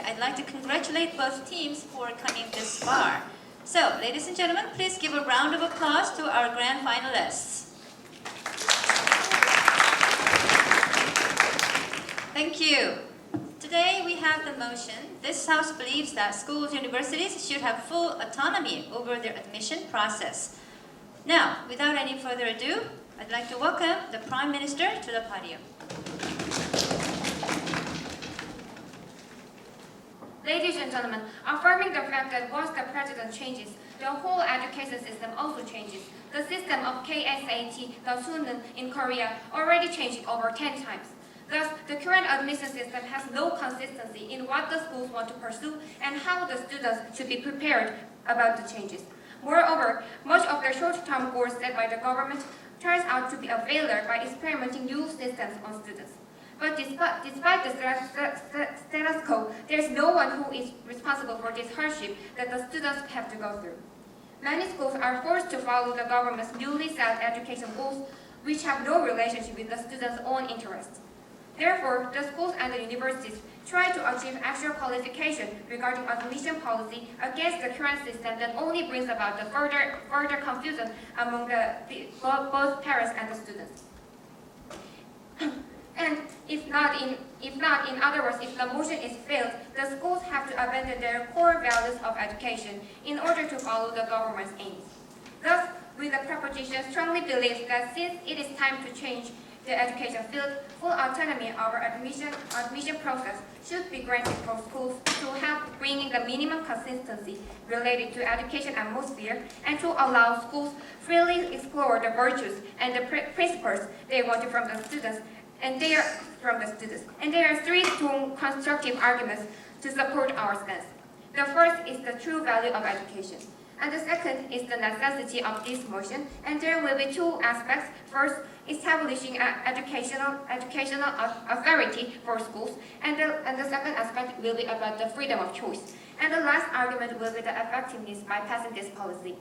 I'd like to congratulate both teams for coming this far. So, ladies and gentlemen, please give a round of applause to our grand finalists. Thank you. Today we have the motion, this House believes that schools and universities should have full autonomy over their admission process. Now, without any further ado, I'd like to welcome the Prime Minister to the podium. Ladies and gentlemen, affirming the fact that once the president changes, the whole education system also changes. The system of KSAT, the Suneun in Korea, already changed over 10 times. Thus, the current admission system has no consistency in what the schools want to pursue and how the students should be prepared about the changes. Moreover, much of the short-term goals set by the government turns out to be a failure by experimenting new systems on students. But despite the status quo, there is no one who is responsible for this hardship that the students have to go through. Many schools are forced to follow the government's newly set education goals, which have no relationship with the students' own interests. Therefore, the schools and the universities try to achieve actual qualification regarding admission policy against the current system that only brings about the further confusion among both parents and the students. And if not, in other words, if the motion is failed, the schools have to abandon their core values of education in order to follow the government's aims. Thus, we the proposition strongly believe that since it is time to change the education field, full autonomy of our admission process should be granted for schools to help bringing the minimum consistency related to education atmosphere and to allow schools freely explore the virtues and the principles they wanted from the students. And there are three strong constructive arguments to support our stance. The first is the true value of education, and the second is the necessity of this motion. And there will be two aspects. First, establishing an educational authority for schools, and the second aspect will be about the freedom of choice. And the last argument will be the effectiveness by passing this policy.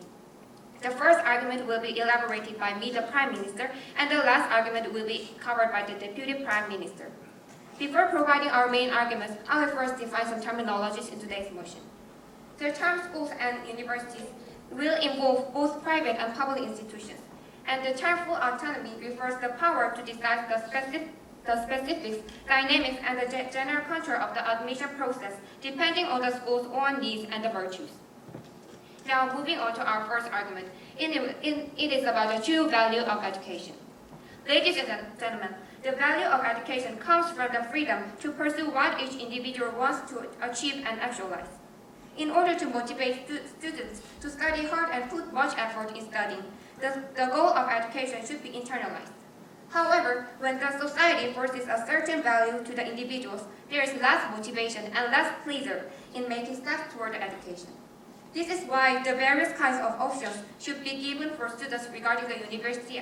The first argument will be elaborated by me, the Prime Minister, and the last argument will be covered by the Deputy Prime Minister. Before providing our main arguments, I will first define some terminologies in today's motion. The term schools and universities will involve both private and public institutions, and the term full autonomy refers the power to decide the specifics, dynamics, and the general contour of the admission process, depending on the school's own needs and the virtues. Now, moving on to our first argument, it is about the true value of education. Ladies and gentlemen, the value of education comes from the freedom to pursue what each individual wants to achieve and actualize. In order to motivate students to study hard and put much effort in studying, the goal of education should be internalized. However, when the society forces a certain value to the individuals, there is less motivation and less pleasure in making steps toward education. This is why the various kinds of options should be given for students regarding the university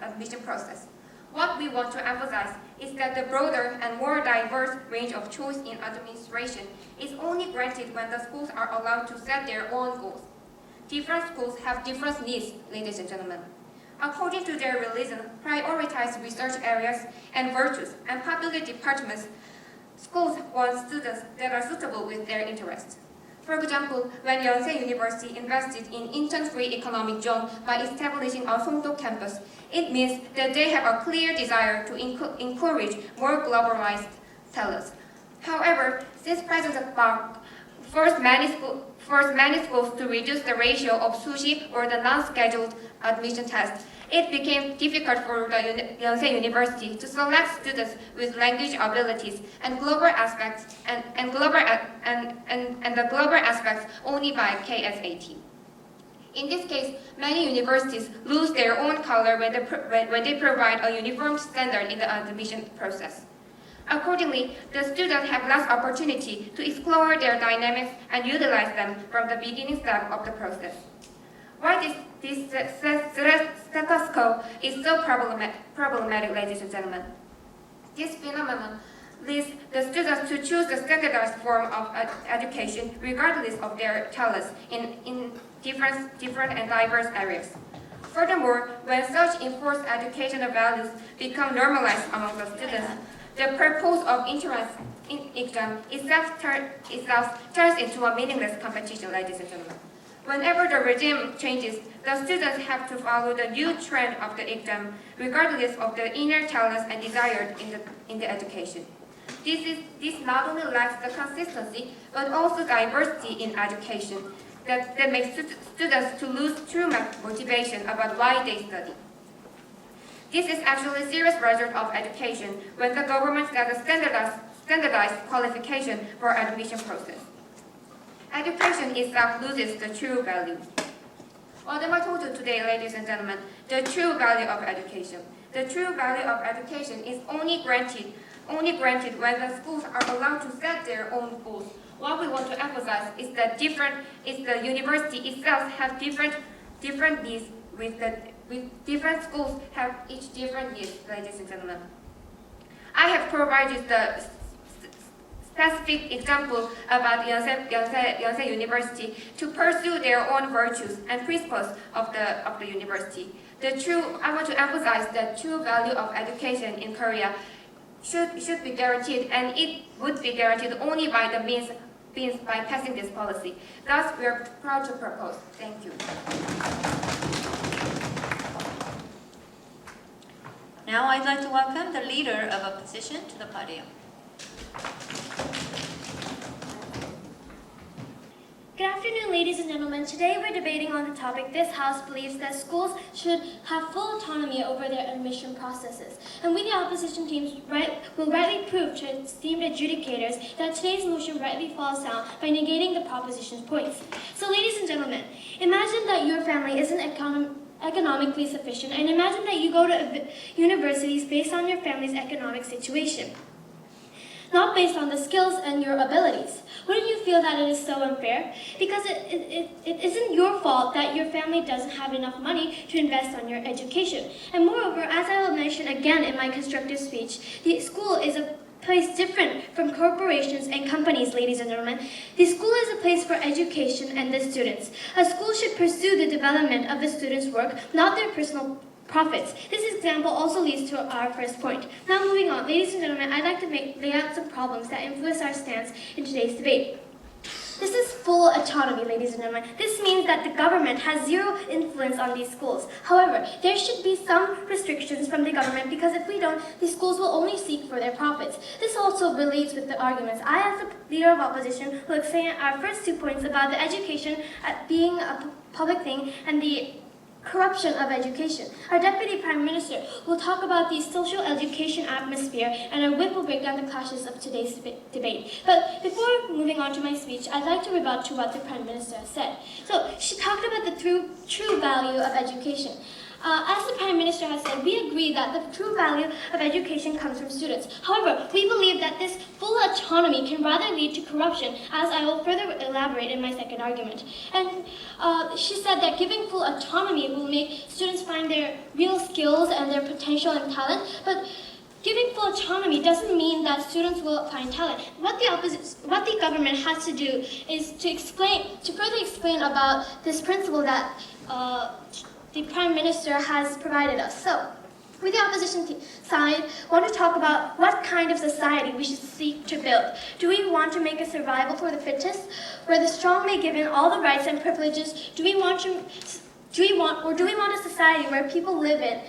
admission process. What we want to emphasize is that the broader and more diverse range of choice in administration is only granted when the schools are allowed to set their own goals. Different schools have different needs, ladies and gentlemen. According to their religion, prioritize research areas and virtues, and popular departments, schools want students that are suitable with their interests. For example, when Yonsei University invested in Incheon Free Economic Zone by establishing a Songdo campus, it means that they have a clear desire to encourage more globalized talents. However, since President Park forced many schools to reduce the ratio of sushi or the non-scheduled admission tests, it became difficult for the Yonsei University to select students with language abilities and global aspects and the global aspects only by KSAT. In this case, many universities lose their own color when they provide a uniform standard in the admission process. Accordingly, the students have less opportunity to explore their dynamics and utilize them from the beginning step of the process. Why this status quo is so problematic, ladies and gentlemen? This phenomenon leads the students to choose the standardized form of education regardless of their talents in different and diverse areas. Furthermore, when such enforced educational values become normalized among the students, the purpose of entrance exam itself turns into a meaningless competition, ladies and gentlemen. Whenever the regime changes, the students have to follow the new trend of the exam, regardless of the inner talents and desires in the education. This not only lacks the consistency, but also diversity in education that makes students to lose true motivation about why they study. This is actually a serious result of education when the government sets a standardized qualification for admission process. Education itself loses the true value. What am I told you today, ladies and gentlemen? The true value of education. The true value of education is only granted when the schools are allowed to set their own goals. What we want to emphasize is that the university itself has different needs with different schools have each different needs, ladies and gentlemen. I have provided the specific example about Yonsei University to pursue their own virtues and principles of the university. I want to emphasize that true value of education in Korea should be guaranteed, and it would be guaranteed only by the means by passing this policy. Thus, we are proud to propose. Thank you. Now I'd like to welcome the leader of opposition to the podium. Good afternoon, ladies and gentlemen. Today we're debating on the topic, this House believes that schools should have full autonomy over their admission processes. And we, the opposition teams, will rightly prove to esteemed adjudicators that today's motion rightly falls down by negating the proposition's points. So, ladies and gentlemen, imagine that your family isn't economically sufficient, and imagine that you go to universities based on your family's economic situation, not based on the skills and your abilities. Wouldn't you feel that it is so unfair? Because it isn't your fault that your family doesn't have enough money to invest on your education. And moreover, as I will mention again in my constructive speech, the school is a place different from corporations and companies, ladies and gentlemen. The school is a place for education and the students. A school should pursue the development of the students' work, not their personal profits. This example also leads to our first point. Now moving on, ladies and gentlemen, I'd like to lay out some problems that influence our stance in today's debate. This is full autonomy, ladies and gentlemen. This means that the government has zero influence on these schools. However, there should be some restrictions from the government, because if we don't, these schools will only seek for their profits. This also relates with the arguments. I, as the leader of opposition, will explain our first 2 points about the education being a public thing and the corruption of education. Our Deputy Prime Minister will talk about the social education atmosphere, and our whip will break down the clashes of today's debate. But before moving on to my speech, I'd like to rebut to what the Prime Minister has said. So she talked about the true value of education. As the Prime Minister has said, we agree that the true value of education comes from students. However, we believe that this full autonomy can rather lead to corruption, as I will further elaborate in my second argument. And she said that giving full autonomy will make students find their real skills and their potential and talent, but giving full autonomy doesn't mean that students will find talent. What the government has to do is to further explain about this principle that the Prime Minister has provided us. So, we, the opposition side, want to talk about what kind of society we should seek to build. Do we want to make a survival for the fittest, where the strong may give in all the rights and privileges? Do we want a society where people live in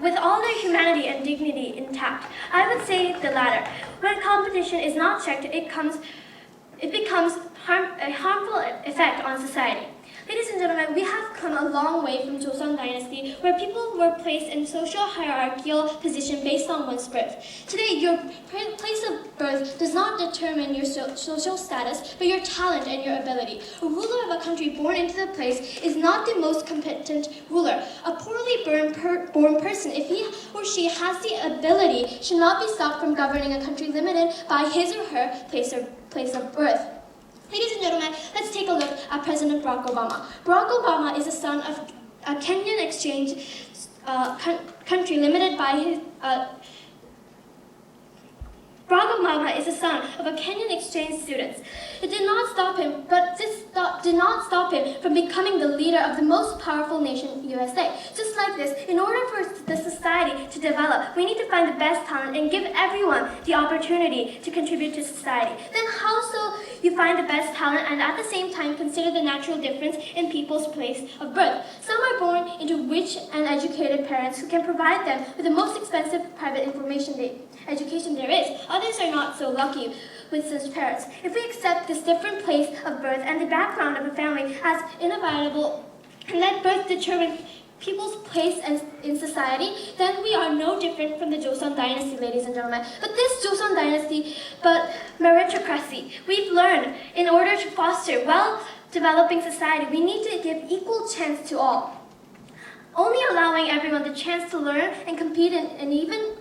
with all their humanity and dignity intact? I would say the latter. When competition is not checked, it becomes a harmful effect on society. Ladies and gentlemen, we have come a long way from Joseon Dynasty, where people were placed in social hierarchical position based on one's birth. Today, your place of birth does not determine your social status, but your talent and your ability. A ruler of a country born into the place is not the most competent ruler. A poorly born person, if he or she has the ability, should not be stopped from governing a country limited by his or her place of birth. Ladies and gentlemen, let's take a look at President Barack Obama. Barack Obama is the son of a Kenyan exchange country limited by his... Barack Obama is the son of a Kenyan exchange student. It did not stop him, but this did not stop him from becoming the leader of the most powerful nation USA. Just like this, in order for the society to develop, we need to find the best talent and give everyone the opportunity to contribute to society. Then how so you find the best talent and at the same time consider the natural difference in people's place of birth? Some are born into rich and educated parents who can provide them with the most expensive private education there is. Others are not so lucky with such parents. If we accept this different place of birth and the background of a family as inevitable and let birth determine people's place in society, then we are no different from the Joseon dynasty, ladies and gentlemen. But this Joseon dynasty, but meritocracy, we've learned in order to foster well-developing society, we need to give equal chance to all. Only allowing everyone the chance to learn and compete in an even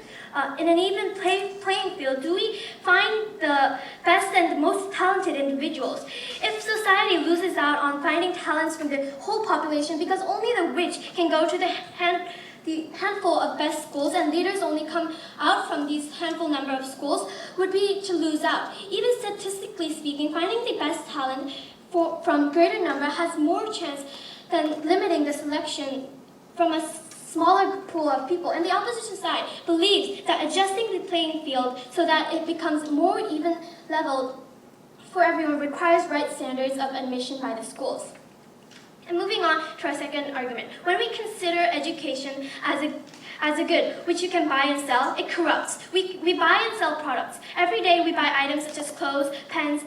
playing field do we find the best and the most talented individuals. If society loses out on finding talents from the whole population because only the rich can go to the handful of best schools and leaders only come out from these handful number of schools, would be to lose out. Even statistically speaking, finding the best talent from greater number has more chance than limiting the selection from a smaller pool of people. And the opposition side believes that adjusting the playing field so that it becomes more even leveled for everyone requires right standards of admission by the schools. And moving on to our second argument. When we consider education as a good, which you can buy and sell, it corrupts. We buy and sell products. Every day we buy items such as clothes, pens,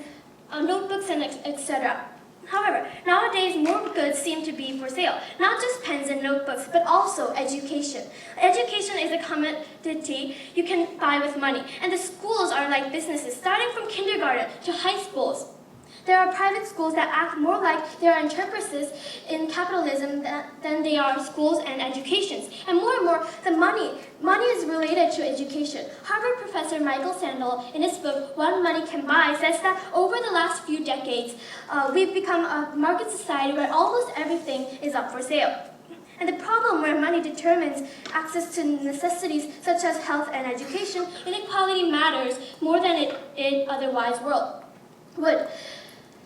notebooks, and etc. However, nowadays more goods seem to be for sale. Not just pens and notebooks, but also education. Education is a commodity you can buy with money. And the schools are like businesses, starting from kindergarten to high schools. There are private schools that act more like they are entrepreneurs in capitalism than they are schools and educations. And more, the money is related to education. Harvard professor Michael Sandel, in his book, What Money Can Buy, says that over the last few decades, we've become a market society where almost everything is up for sale. And the problem where money determines access to necessities such as health and education, inequality matters more than it otherwise would.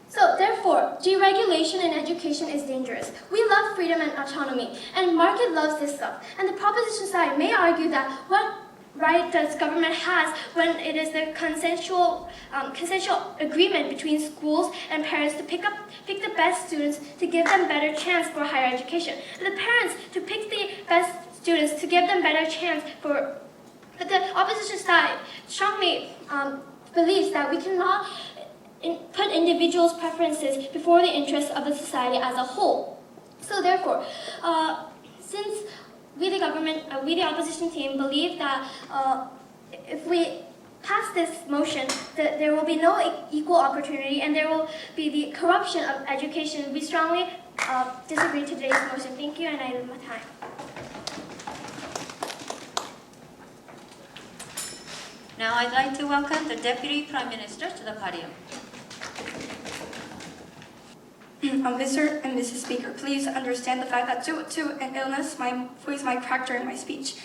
So therefore, deregulation in education is dangerous. We love freedom and autonomy, and market loves this stuff. And the proposition side may argue that what right does government has when it is the consensual agreement between schools and parents to pick the best students to give them better chance for higher education. And the parents to pick the best students to give them better chance for. But the opposition side strongly believes that we cannot put individuals' preferences before the interests of the society as a whole. So therefore, since we the opposition team, believe that if we pass this motion, that there will be no equal opportunity and there will be the corruption of education, we strongly disagree to today's motion. Thank you, and I end my time. Now I'd like to welcome the Deputy Prime Minister to the podium. Mr. and Mrs. Speaker, please understand the fact that due to an illness, my voice might crack during my speech.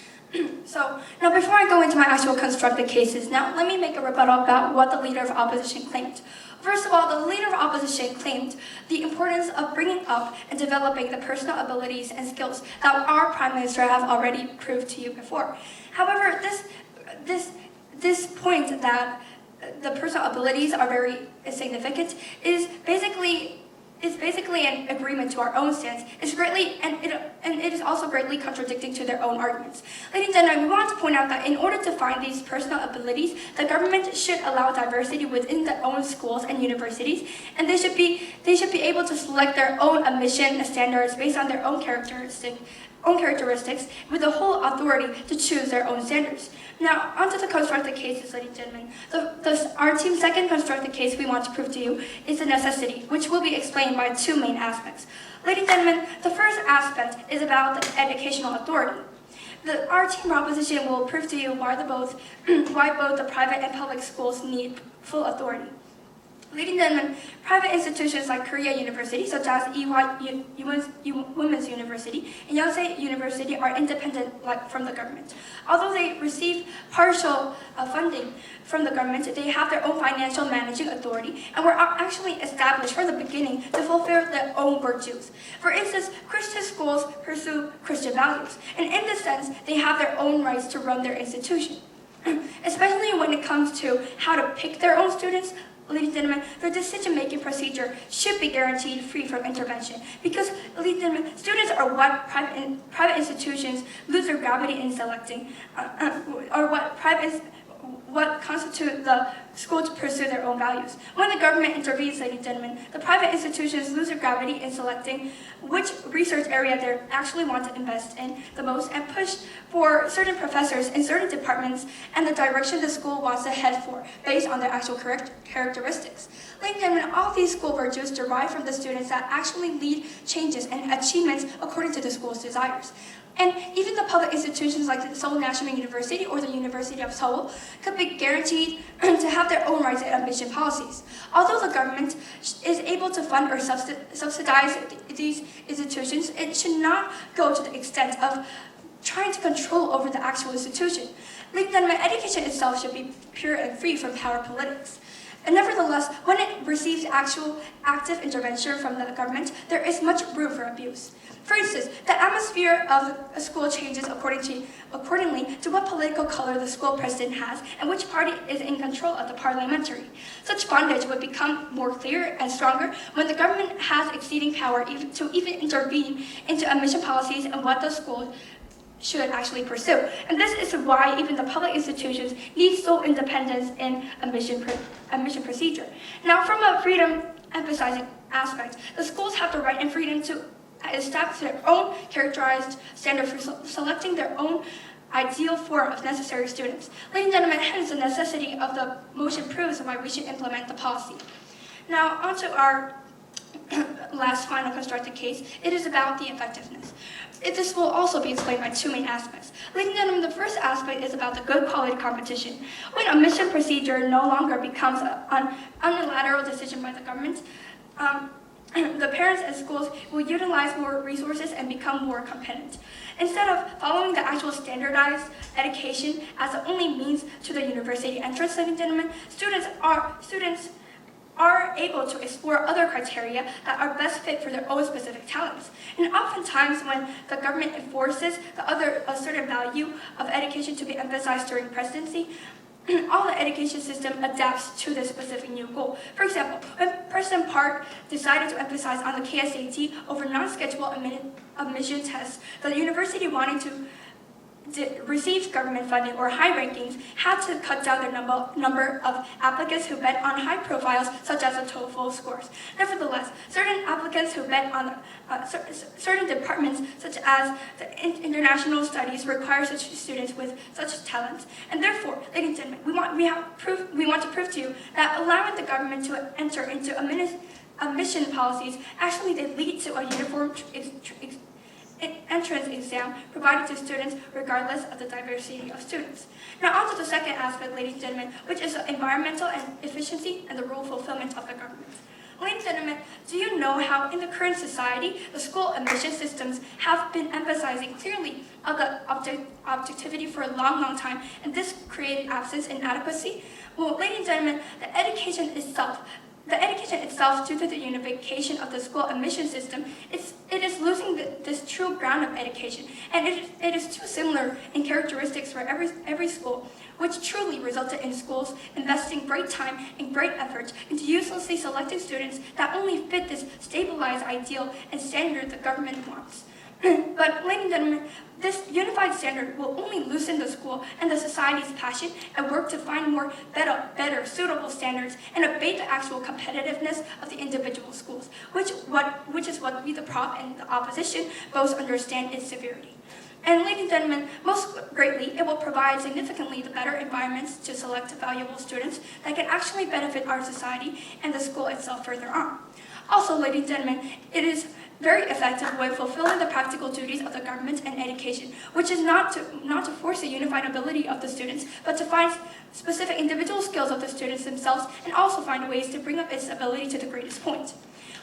So, now before I go into my actual constructed cases, now let me make a rebuttal about what the Leader of Opposition claimed. First of all, the Leader of Opposition claimed the importance of bringing up and developing the personal abilities and skills that our Prime Minister have already proved to you before. However, this point that the personal abilities are very significant is basically an agreement to our own stance. It is also greatly contradicting to their own arguments. Ladies and gentlemen, we want to point out that in order to find these personal abilities, the government should allow diversity within their own schools and universities, and they should be able to select their own admission standards based on their own characteristics with the whole authority to choose their own standards. Now, onto the constructed cases, ladies and gentlemen. Our team's second constructed case we want to prove to you is the necessity, which will be explained by two main aspects. Ladies and gentlemen, the first aspect is about the educational authority. Our team proposition will prove to you why both the private and public schools need full authority. Ladies and gentlemen, private institutions like Korea University, such as Women's University and Yonsei University, are independent from the government. Although they receive partial funding from the government, they have their own financial managing authority and were actually established from the beginning to fulfill their own virtues. For instance, Christian schools pursue Christian values, and in this sense, they have their own rights to run their institution. Especially when it comes to how to pick their own students, ladies and gentlemen, their decision-making procedure should be guaranteed free from intervention. Because, ladies and gentlemen, students are what private institutions lose their gravity in selecting, or what constitute the school to pursue their own values. When the government intervenes, ladies and gentlemen, the private institutions lose their gravity in selecting which research area they actually want to invest in the most and push for certain professors in certain departments and the direction the school wants to head for based on their actual characteristics. Ladies and gentlemen, all these school virtues derive from the students that actually lead changes and achievements according to the school's desires. And even the public institutions like the Seoul National University or the University of Seoul could be guaranteed to have their own rights and admission policies. Although the government is able to fund or subsidize these institutions, it should not go to the extent of trying to control over the actual institution. Ladies and gentlemen, education itself should be pure and free from power politics. And nevertheless, when it receives actual active intervention from the government, there is much room for abuse. For instance, the atmosphere of a school changes accordingly to what political color the school president has and which party is in control of the parliamentary. Such bondage would become more clear and stronger when the government has exceeding power to even intervene into admission policies and what the school should actually pursue. And this is why even the public institutions need sole independence in admission procedure. Now, from a freedom emphasizing aspect, the schools have the right and freedom to establish their own characterized standard for selecting their own ideal form of necessary students. Ladies and gentlemen, hence the necessity of the motion proves why we should implement the policy. Now, on to our last final constructed case. It is about the effectiveness. This will also be explained by two main aspects. Ladies and gentlemen, the first aspect is about the good quality competition. When a admission procedure no longer becomes an unilateral decision by the government, the parents and schools will utilize more resources and become more competent. Instead of following the actual standardized education as the only means to the university entrance, ladies and gentlemen, students are able to explore other criteria that are best fit for their own specific talents. And oftentimes when the government enforces a certain value of education to be emphasized during presidency, all the education system adapts to this specific new goal. For example, when President Park decided to emphasize on the KSAT over non-scheduled admission tests, the university wanting to receive government funding or high rankings had to cut down the number of applicants who bet on high profiles such as the TOEFL scores. Nevertheless, certain applicants who bet on certain departments such as the international studies require such students with such talents. And therefore, ladies and gentlemen, we want to prove to you that allowing the government to enter into admission policies actually they lead to a uniform entrance exam provided to students regardless of the diversity of students. Now on to the second aspect, ladies and gentlemen, which is the environmental and efficiency and the rule fulfillment of the government. Ladies and gentlemen, do you know how in the current society, the school admission systems have been emphasizing clearly of the objectivity for a long time, and this created absence and inadequacy? Well, ladies and gentlemen, the education itself, due to the unification of the school admission system, it is losing this true ground of education, and it is too similar in characteristics for every school, which truly resulted in schools investing great time and great effort into uselessly selecting students that only fit this stabilized ideal and standard the government wants. But, ladies and gentlemen, this unified standard will only loosen the school and the society's passion and work to find more better suitable standards and abate the actual competitiveness of the individual schools, which is what we, the prop and the opposition, both understand its severity. And ladies and gentlemen, most greatly, it will provide significantly the better environments to select valuable students that can actually benefit our society and the school itself further on. Also, ladies and gentlemen, it is very effective when fulfilling the practical duties of the government and education, which is not to force the unified ability of the students, but to find specific individual skills of the students themselves, and also find ways to bring up its ability to the greatest point.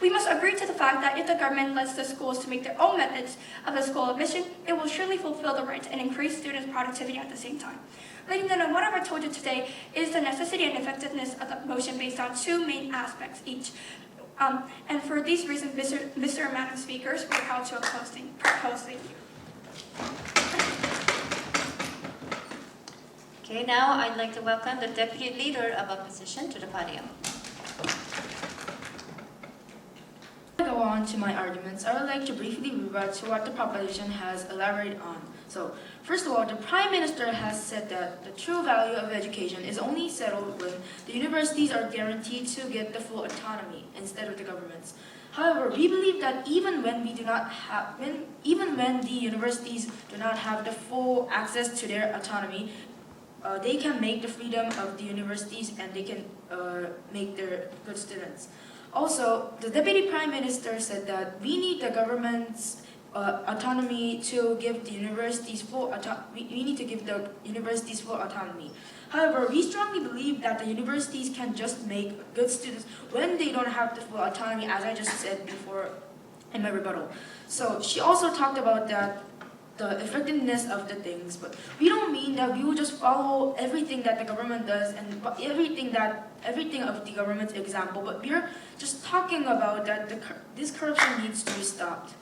We must agree to the fact that if the government lets the schools to make their own methods of the school admission, it will surely fulfill the right and increase students' productivity at the same time. Ladies and gentlemen, what I've told you today is the necessity and effectiveness of the motion based on two main aspects each. And for these reasons, Mr. and Madam Speakers, we're held to a closing. Thank you. Okay, now I'd like to welcome the Deputy Leader of Opposition to the podium. Before I go on to my arguments, I would like to briefly revert to what the proposition has elaborated on. So, first of all, the Prime Minister has said that the true value of education is only settled when the universities are guaranteed to get the full autonomy instead of the governments. However, we believe that even when the universities do not have the full access to their autonomy, they can make the freedom of the universities and they can make their good students. Also, the Deputy Prime Minister said that we need the government's autonomy to give the universities we need to give the universities full autonomy. However, we strongly believe that the universities can just make good students when they don't have the full autonomy, as I just said before in my rebuttal. So she also talked about that the effectiveness of the things, but we don't mean that we will just follow everything that the government does and everything of the government's example, but we're just talking about that this corruption needs to be stopped.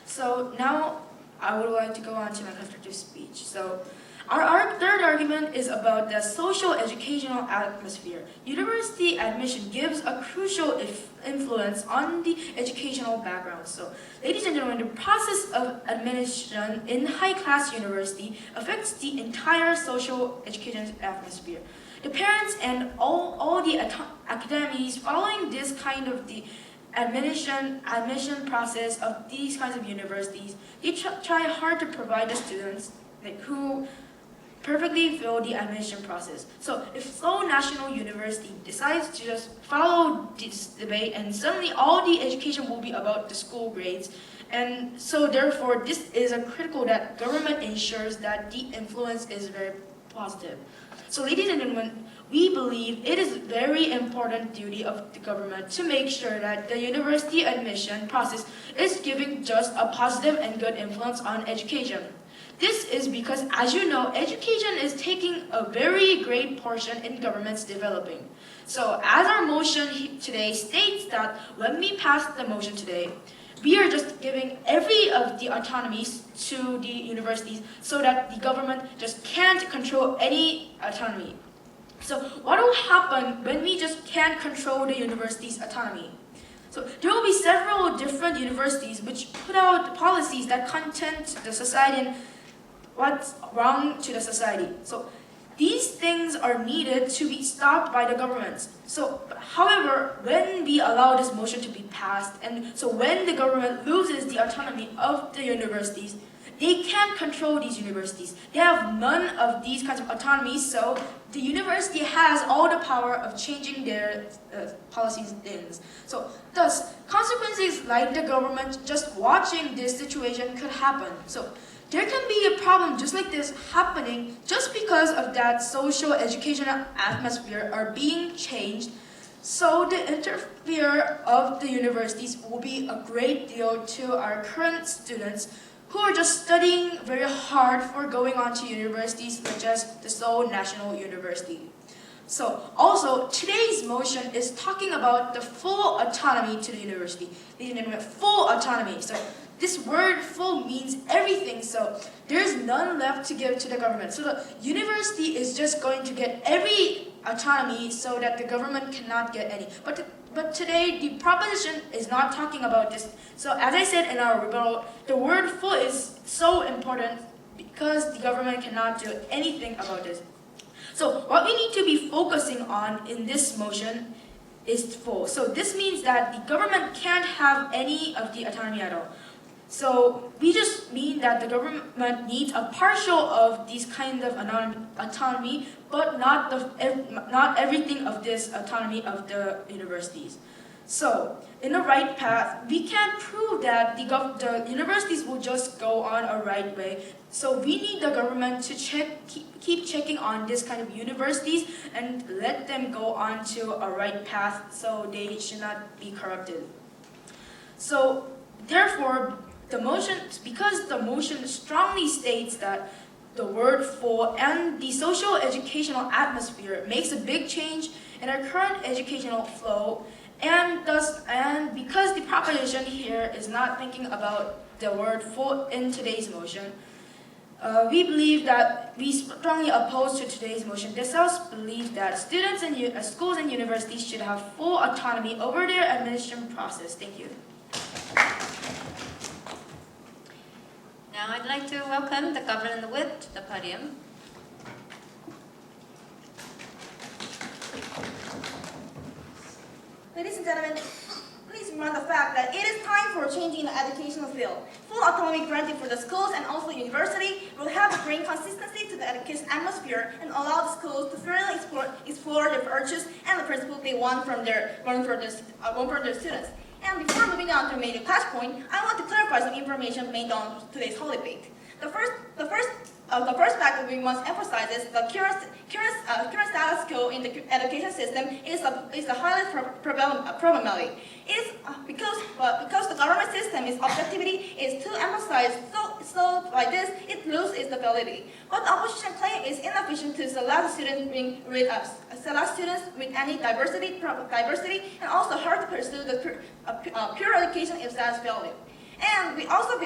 So now I would like to go on to my constructive speech. So our third argument is about the social educational atmosphere. University admission gives a crucial influence on the educational background. So, ladies and gentlemen, the process of admission in high-class university affects the entire social education atmosphere. The parents and all the academies following this kind of the admission process of these kinds of universities, they try hard to provide the students who perfectly fill the admission process. So if Seoul National University decides to just follow this debate and suddenly all the education will be about the school grades, and so therefore this is a critical that government ensures that the influence is very positive. So ladies and gentlemen, we believe it is very important duty of the government to make sure that the university admission process is giving just a positive and good influence on education. This is because, as you know, education is taking a very great portion in government's developing. So as our motion today states that when we pass the motion today, we are just giving every of the autonomies to the universities so that the government just can't control any autonomy. So what will happen when we just can't control the university's autonomy? So there will be several different universities which put out policies that content the society and what's wrong to the society. So these things are needed to be stopped by the government. So, however, when we allow this motion to be passed, and so when the government loses the autonomy of the universities, they can't control these universities. They have none of these kinds of autonomy, so the university has all the power of changing their policies and things. So, thus, consequences like the government just watching this situation could happen. So, there can be a problem just like this happening just because of that social educational atmosphere are being changed. So the interfere of the universities will be a great deal to our current students who are just studying very hard for going on to universities such as the Seoul National University. So also today's motion is talking about the full autonomy to the university. Full autonomy. So this word full means everything, so there's none left to give to the government. So the university is just going to get every autonomy so that the government cannot get any. But today, the proposition is not talking about this. So as I said in our rebuttal, the word full is so important because the government cannot do anything about this. So what we need to be focusing on in this motion is full. So this means that the government can't have any of the autonomy at all. So we just mean that the government needs a partial of these kind of autonomy, but not everything of this autonomy of the universities. So, in the right path, we can't prove that the universities will just go on a right way. So we need the government to keep checking on this kind of universities and let them go on to a right path so they should not be corrupted. So therefore, because the motion strongly states that the word full and the social educational atmosphere makes a big change in our current educational flow, and because the proposition here is not thinking about the word full in today's motion, we believe that we strongly oppose to today's motion. This House believes that students and schools and universities should have full autonomy over their admission process. Thank you. Now I'd like to welcome the Governor and the Whip to the podium. Ladies and gentlemen, please remember the fact that it is time for changing the educational field. Full autonomy granted for the schools and also the university will help bring consistency to the education atmosphere and allow the schools to fairly explore the virtues and the principles they want from their students. And before moving on to a major touch point, I want to clarify some information made on today's whole debate. The first fact that we must emphasize is the current status quo in the education system is a highly problematic. It is because the government system's objectivity is too emphasized, so by this it loses its validity. What the opposition claim is inefficient to select students with any diversity, and also hard to pursue the pure education if that's value. And we also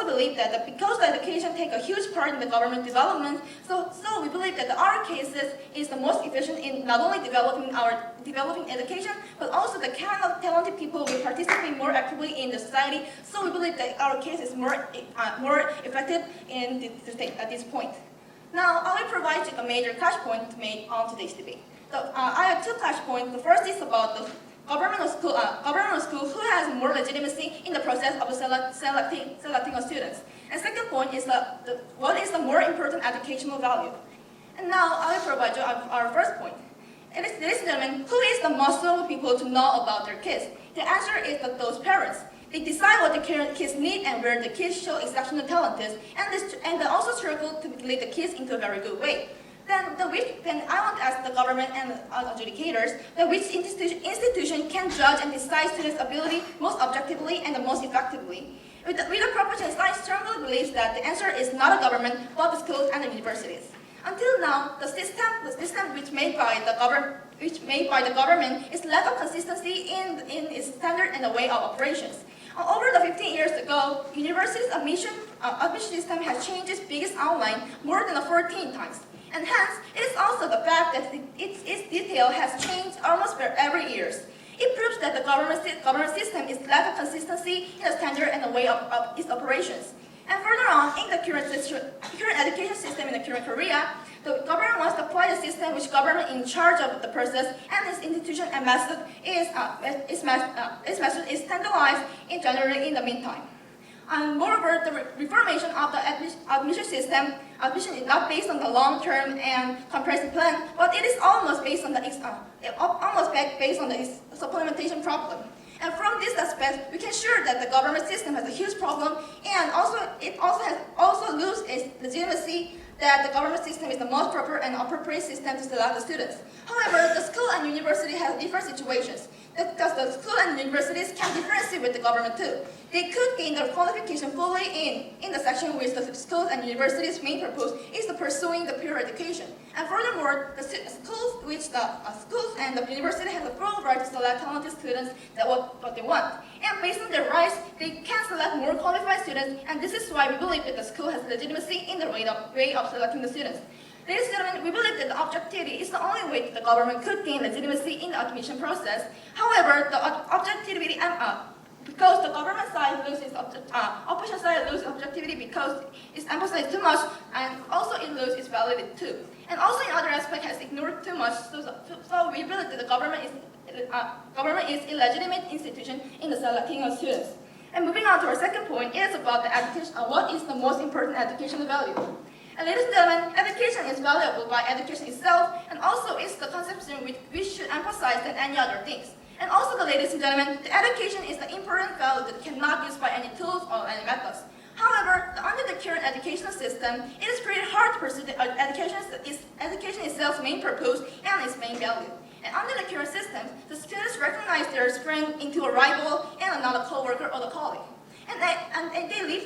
believe that because the education takes a huge part in the government development, so we believe that our cases is the most efficient in not only developing education, but also the kind of talented people will participate more actively in the society. So we believe that our case is more effective at this point. Now, I will provide you the major touch points made on today's debate. I have two touch points. The first is about the government school who has more legitimacy in the process of selecting students. And second point is what is the more important educational value. And now I will provide you our first point. Ladies and gentlemen, who is the most suitable people to know about their kids? The answer is that those parents. They decide what the kids need and where the kids show exceptional talent is, and they also struggle to lead the kids into a very good way. Then I want to ask the government and adjudicators that which institution can judge and decide students' ability most objectively and the most effectively. With the proposition, I strongly believe that the answer is not a government, but the schools and the universities. Until now, the system which made by the government is lack of consistency in its standard and the way of operations. Over the 15 years ago, universities' admission system has changed its biggest outline more than 14 times. And hence, it is also the fact that its detail has changed almost every year. It proves that the government system is lack of consistency in the standard and the way of its operations. And further on, in the current education system in the current Korea, the government wants to apply the system which government in charge of the process and its institution and method is standardized in generally in the meantime. And moreover, the reformation of the admission system is not based on the long-term and comprehensive plan, but it is almost based on the supplementation problem. And from this aspect, we can assure that the government system has a huge problem, and it also loses its legitimacy that the government system is the most proper and appropriate system to select the students. However, the school and university have different situations. Because the school and universities can differentiate with the government too. They could gain their qualification fully in the section which the schools and universities' main purpose is to pursuing the pure education. And furthermore, the schools and the university have the full right to select talented students that what they want. And based on their rights, they can select more qualified students, and this is why we believe that the school has legitimacy in the way of selecting the students. Ladies and gentlemen, we believe that the objectivity is the only way that the government could gain legitimacy in the admission process. However, the objectivity, because the government side loses opposition side loses objectivity because it's emphasized too much, and also it loses its validity too. And also in other aspects has ignored too much, so we believe that the government is illegitimate institution in the selecting of students. And moving on to our second point, it is about the education. What is the most important educational value? And ladies and gentlemen, education is valuable by education itself, and also it's the conception which we should emphasize than any other things. And also, ladies and gentlemen, the education is an important value that cannot be used by any tools or any methods. However, under the current educational system, it is pretty hard to pursue the education itself's main purpose and its main value. And under the current system, the students recognize their strength into a rival and another co-worker or the colleague. And they live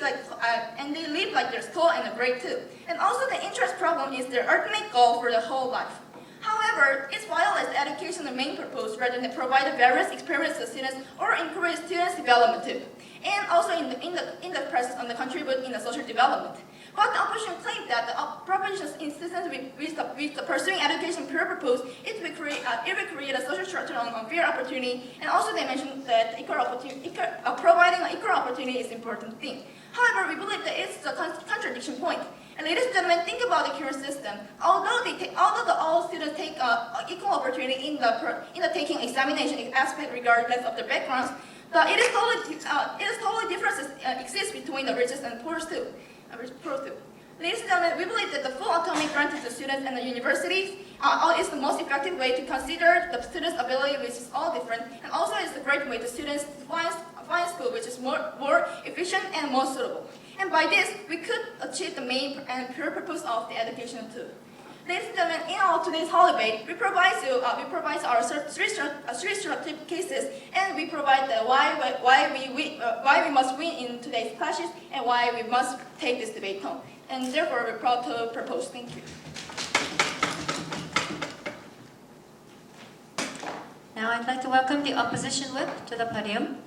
like their school and a grade too. And also the interest problem is their ultimate goal for the whole life. However, it's violates the education's main purpose rather than provide various experiences to students or encourage students' development too. And also in the process on the contribute in the social development. But the opposition claimed that the proposition's insistence with the pursuing education pure purpose, it will create a social structure on fair opportunity, and also they mentioned that providing an equal opportunity is an important thing. However, we believe that it's a contradiction point. And ladies and gentlemen, think about the current system. Although all students take equal opportunity in the taking examination aspect regardless of their backgrounds, it is totally differences exist between the richest and poorest too. Ladies and gentlemen, we believe that the full autonomy granted to students and the universities is the most effective way to consider the students' ability, which is all different, and also is the great way to students find school which is more efficient and more suitable. And by this, we could achieve the main and pure purpose of the education too. Ladies and gentlemen, in our today's whole debate, we provide our three structured cases, and we provide the why we must win in today's clashes and why we must take this debate home. And therefore, we're proud to propose. Thank you. Now I'd like to welcome the opposition whip to the podium.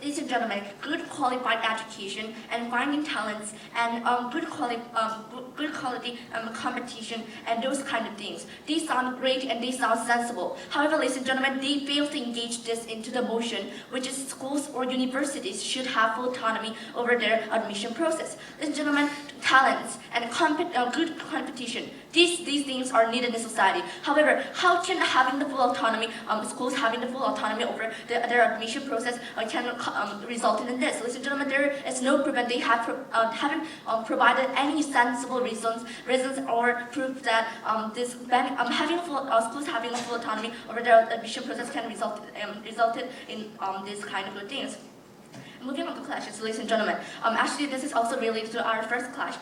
Ladies and gentlemen, good qualified education and finding talents and good quality competition and those kind of things. These sound great and they sound sensible. However, ladies and gentlemen, they fail to engage this into the motion, which is schools or universities should have full autonomy over their admission process. Ladies and gentlemen, talents and good competition, these things are needed in society. However, how can having the full autonomy, schools having the full autonomy over their admission process can result in this? Ladies and gentlemen, there is no proof, and they haven't provided any sensible reasons or proof that schools having a full autonomy over their admission process can resulted in these kind of good things. Moving on to clashes, ladies and gentlemen. Actually, this is also related to our first clash.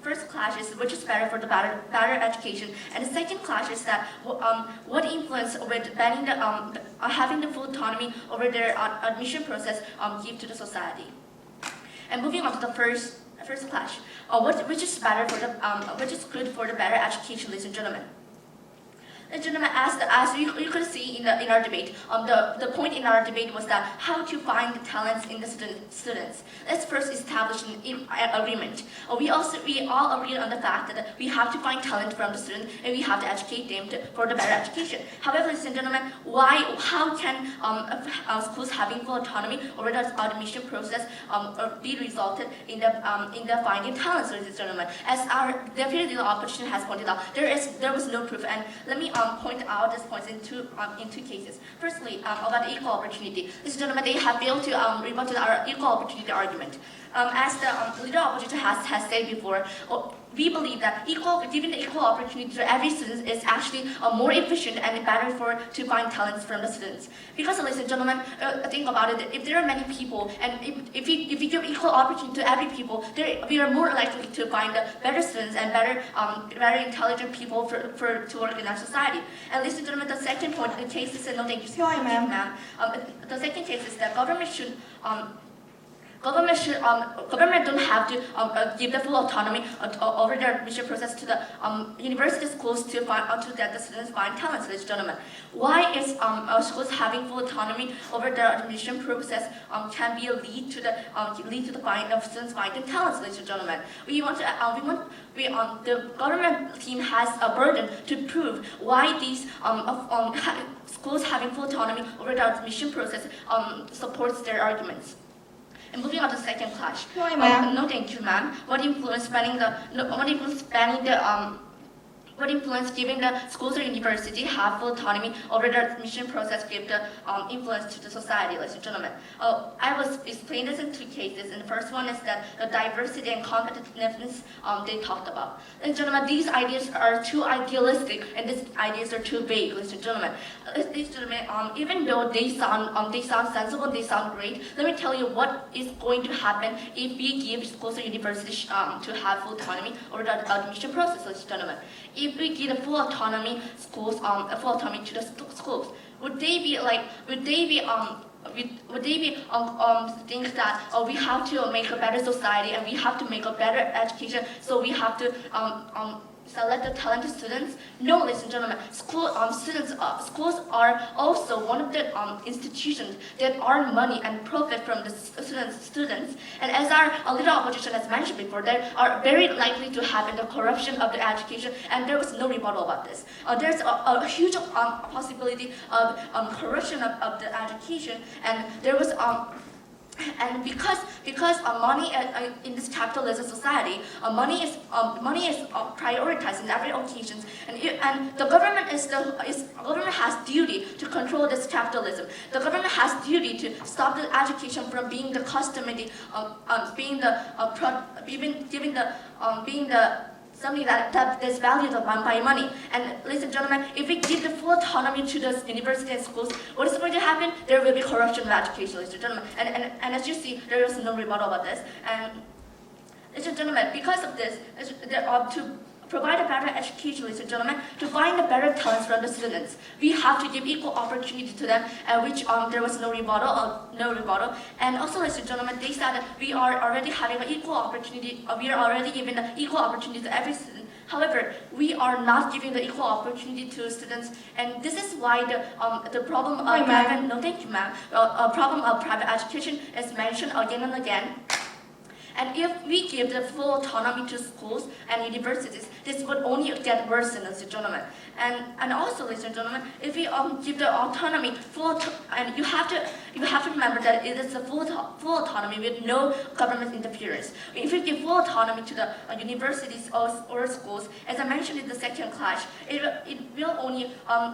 First clash is which is better for the better education, and the second clash is that what influence with banning having the full autonomy over their admission process give to the society. And moving on to the first clash, which is better for which is good for the better education, ladies and gentlemen. And gentlemen, as you could see in our debate, the point in our debate was that how to find the talents in the students. Let's first establish an agreement. We all agreed on the fact that we have to find talent from the students and we have to educate them for the better education. However, ladies and gentlemen, how can schools having full autonomy over the admission process be resulted in the finding talents, ladies and gentlemen? As our deputy opposition has pointed out, there was no proof, and let me point out these points in two cases. Firstly, about equal opportunity. Ladies and gentlemen, they have failed to rebut our equal opportunity argument. As the leader opposition has said before, we believe that giving the equal opportunity to every student is actually more efficient and better to find talents from the students. Because, ladies and gentlemen, think about it. If there are many people, and if we give equal opportunity to every people, we are more likely to find better students and better intelligent people to work in our society. And, ladies and gentlemen, the second point, the case is no thank you, ma'am. The second case is that government don't have to give the full autonomy over their admission process to the university schools to that the students find talents, ladies and gentlemen. Why is schools having full autonomy over their admission process can be a lead to the students finding talents, ladies and gentlemen. The government team has a burden to prove why these schools having full autonomy over their admission process supports their arguments. And moving on to the second clash. Why, ma'am? No, thank you, ma'am. What influence banning the would influence giving the schools or university have full autonomy over the admission process, give the influence to the society, ladies and gentlemen. I was explaining this in two cases, and the first one is that the diversity and competitiveness they talked about. Ladies and gentlemen, these ideas are too idealistic, and these ideas are too vague, ladies and gentlemen. Ladies and gentlemen, even though they sound sensible, they sound great, let me tell you what is going to happen if we give schools or universities to have full autonomy over the admission process, ladies and gentlemen. If we give a full autonomy schools, full autonomy to the schools, would they be think that we have to make a better society and we have to make a better education, so we have to select the talented students? No, ladies and gentlemen, schools are also one of the institutions that earn money and profit from the students. And as our leader opposition has mentioned before, there are very likely to happen the corruption of the education, and there was no rebuttal about this. There's a huge possibility of corruption of the education, and there was and because money in this capitalism society, money is prioritized in every occasion, and the government government has duty to control this capitalism. The government has duty to stop the education from being the customary, being something that is valued by money. And ladies and gentlemen, if we give the full autonomy to the university and schools, what is going to happen? There will be corruption of education, ladies and gentlemen. And as you see, there is no rebuttal about this. And ladies and gentlemen, because of this, to provide a better education, ladies and gentlemen, to find the better talents from the students, we have to give equal opportunity to them, which there was no rebuttal. And also, ladies and gentlemen, they said that we are already having an equal opportunity. We are already giving the equal opportunity to every student. However, we are not giving the equal opportunity to students, and this is why the problem of problem of private education is mentioned again and again. And if we give the full autonomy to schools and universities, this would only get worse, ladies and gentlemen. And also, ladies and gentlemen, if we give the autonomy and you have to remember that it is a full autonomy with no government interference. If we give full autonomy to the universities or schools, as I mentioned in the second class, it will only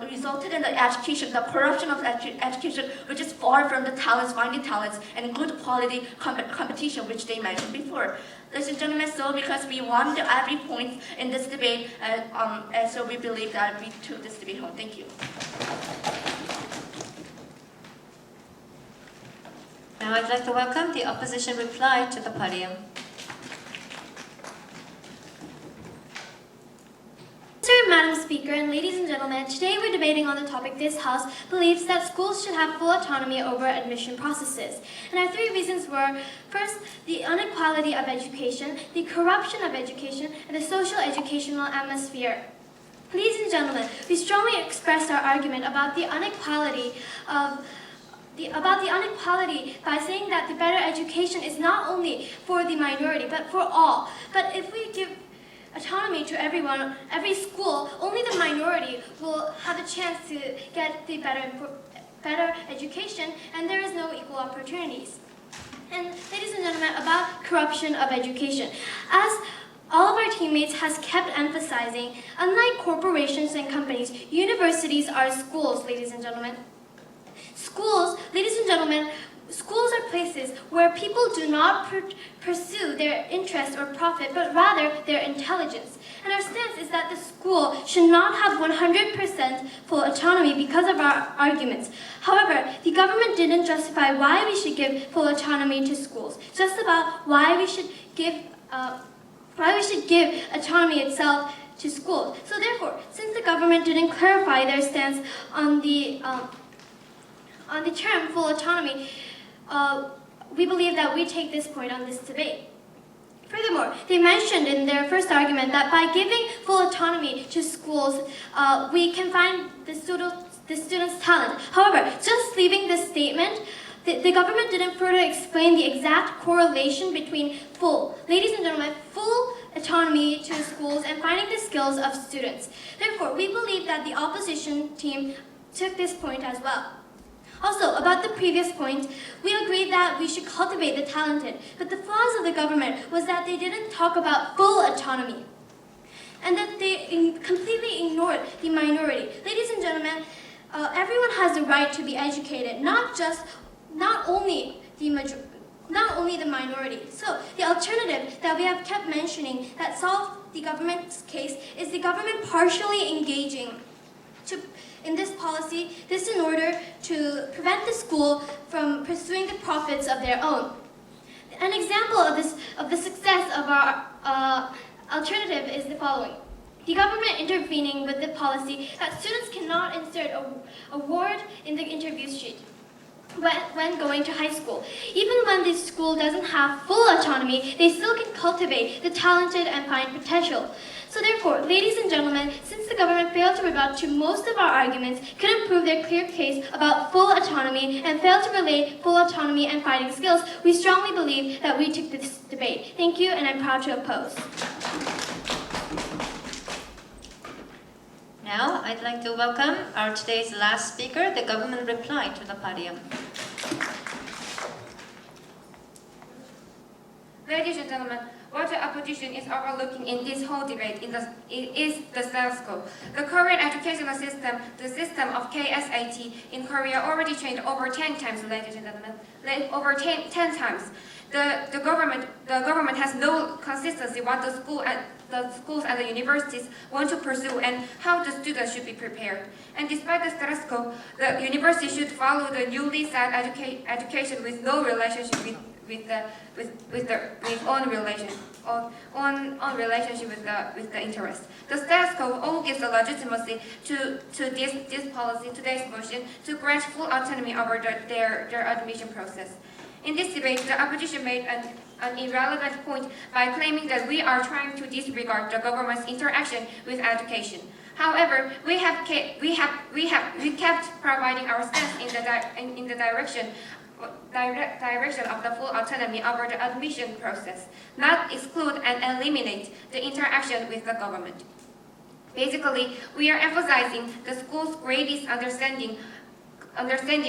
result in the education, the corruption of education, which is far from the talents, finding talents, and good quality competition, which they mentioned before. Ladies and gentlemen, so because we won every point in this debate, and so we believe that we took this debate home. Thank you. Now I'd like to welcome the opposition reply to the podium. Madam Speaker, and ladies and gentlemen, today we're debating on the topic this House believes that schools should have full autonomy over admission processes. And our three reasons were, first, the inequality of education, the corruption of education, and the social educational atmosphere. Ladies and gentlemen, we strongly expressed our argument about the inequality by saying that the better education is not only for the minority, but for all. But if we give autonomy to everyone, every school, only the minority will have a chance to get the better education, and there is no equal opportunities. And ladies and gentlemen, about corruption of education. As all of our teammates has kept emphasizing, unlike corporations and companies, universities are schools, ladies and gentlemen. Schools, ladies and gentlemen, schools are places where people do not pursue their interest or profit, but rather their intelligence. And our stance is that the school should not have 100% full autonomy because of our arguments. However, the government didn't justify why we should give full autonomy to schools, just about why we should give autonomy itself to schools. So therefore, since the government didn't clarify their stance on the term full autonomy, we believe that we take this point on this debate. Furthermore, they mentioned in their first argument that by giving full autonomy to schools, we can find the students' talent. However, just leaving this statement, the government didn't further explain the exact correlation between ladies and gentlemen, full autonomy to schools and finding the skills of students. Therefore, we believe that the opposition team took this point as well. Also, about the previous point, we agreed that we should cultivate the talented, but the flaws of the government was that they didn't talk about full autonomy. and that they completely ignored the minority. Ladies and gentlemen, everyone has the right to be educated, not only the minority. So the alternative that we have kept mentioning that solves the government's case is the government partially engaging in this policy, this in order to prevent the school from pursuing the profits of their own. An example of the success of our alternative is the following. The government intervening with the policy that students cannot insert a word in the interview sheet when going to high school. Even when the school doesn't have full autonomy, they still can cultivate the talented and find potential. So therefore, ladies and gentlemen, since the government failed to rebut to most of our arguments, couldn't prove their clear case about full autonomy, and failed to relate full autonomy and fighting skills, we strongly believe that we took this debate. Thank you, and I'm proud to oppose. Now, I'd like to welcome our today's last speaker, the government reply to the podium. Ladies and gentlemen, what the opposition is overlooking in this whole debate is the status quo. The current educational system, the system of KSAT in Korea, already changed over 10 times, ladies and gentlemen. Over 10 times. The government has no consistency what the schools and the universities want to pursue and how the students should be prepared. And despite the status quo, the university should follow the newly set education with no relationship with own relationship with the interest. The status quo all gives the legitimacy to this policy, today's motion, to grant full autonomy over their admission process. In this debate, the opposition made an irrelevant point by claiming that we are trying to disregard the government's interaction with education. However, we kept providing our stance in the direction of the full autonomy over the admission process, not exclude and eliminate the interaction with the government. Basically, we are emphasizing the school's greatest understanding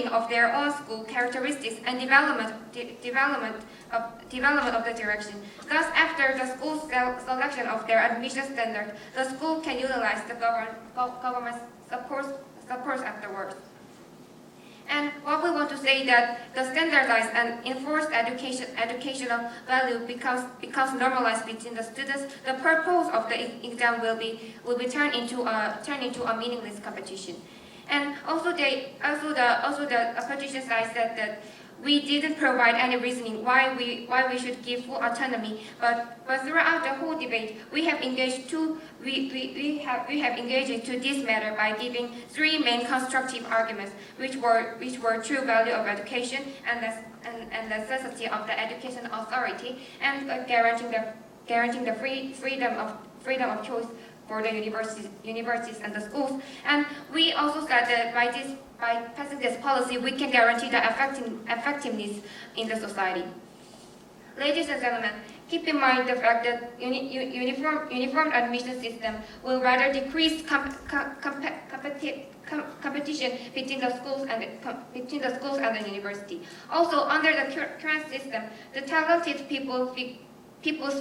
of their own school characteristics and development of the direction. Thus, after the school's selection of their admission standard, the school can utilize the government's support afterwards. And what we want to say that the standardized and enforced educational value becomes normalized between the students. The purpose of the exam will be turned into a meaningless competition. And also the opposition side said that we didn't provide any reasoning why we should give full autonomy, but throughout the whole debate we have engaged to this matter by giving three main constructive arguments, which were true value of education and necessity of the education authority, and guaranteeing the freedom of choice for the universities and the schools. And we also said that by passing this policy, we can guarantee the effectiveness in the society. Ladies and gentlemen, keep in mind the fact that uniform admission system will rather decrease competition between the schools and the university. Also, under the current system, the talented people's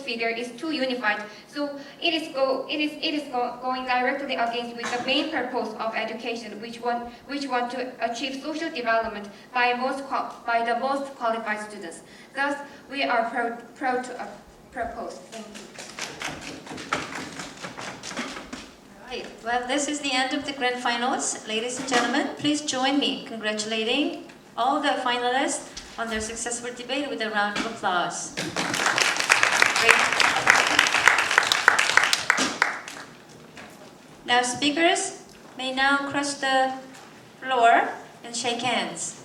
figure is too unified, so it is going directly against with the main purpose of education, which want to achieve social development by the most qualified students. Thus, we are proud to propose. Thank you. Right. Well, this is the end of the grand finals. Ladies and gentlemen, please join me congratulating all the finalists on their successful debate with a round of applause. Great. Now speakers may now cross the floor and shake hands.